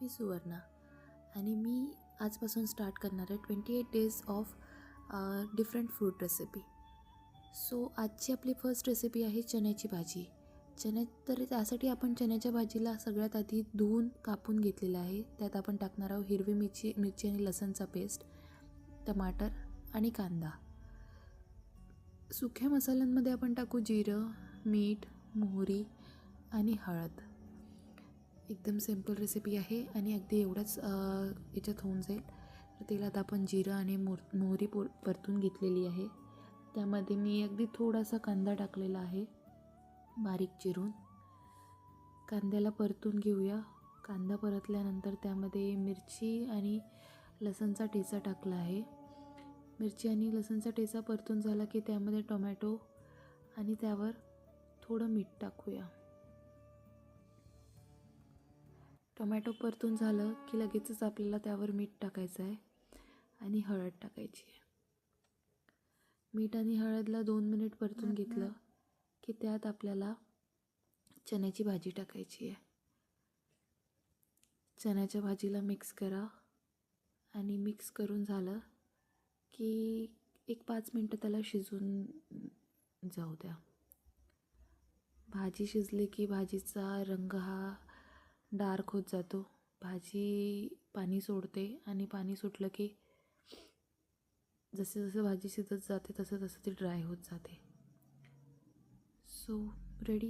मी सुवर्णा आणि मी आजपासून स्टार्ट करणार आहे 28 days of different food recipe. So आजची आपली फर्स्ट रेसिपी आहे चण्याची भाजी. तर त्यासाठी आपण चण्याच्या भाजीला सगळ्यात आधी धुवून कापून घेतलेलं आहे. त्यात आपण टाकणार आहोत हिरवी मिरची आणि लसणचा पेस्ट, टमाटर आणि कांदा. सुक्या मसाल्यांमध्ये आपण टाकू जिरं, मीठ, मोहरी आणि हळद. एकदम सिंपल रेसिपी आहे आणि अगदी एवढंच याच्यात होऊन जाईल. तर तेलात आपण जिरं आणि मोहरी परतून घेतलेली आहे. त्यामध्ये मी अगदी थोडासा कांदा टाकलेला आहे बारीक चिरून. कांद्याला परतून घेऊया. कांदा परतल्यानंतर त्यामध्ये मिरची आणि लसणचा ठेचा टाकला आहे. मिरची आणि लसणचा ठेचा परतून झाला की त्यामध्ये टोमॅटो आणि त्यावर थोडं मीठ टाकूया. टोमॅटो परतून झालं की लगेचच आपल्याला त्यावर मीठ टाकायचं आहे आणि हळद टाकायची आहे. मीठ आणि हळदला 2 मिनिट परतून घेतलं की त्यात आपल्याला चण्याची भाजी टाकायची आहे. चण्याच्या भाजीला मिक्स करा आणि मिक्स करून झालं की 5 मिनटं त्याला शिजून जाऊ द्या. भाजी शिजली की भाजीचा रंग हा डार्क होत जातो. भाजी पाणी सोडते आणि पाणी सुटलं की जसे जसे भाजी शिजत जाते तसं ती ड्राय होत जाते. सो रेडी आहे.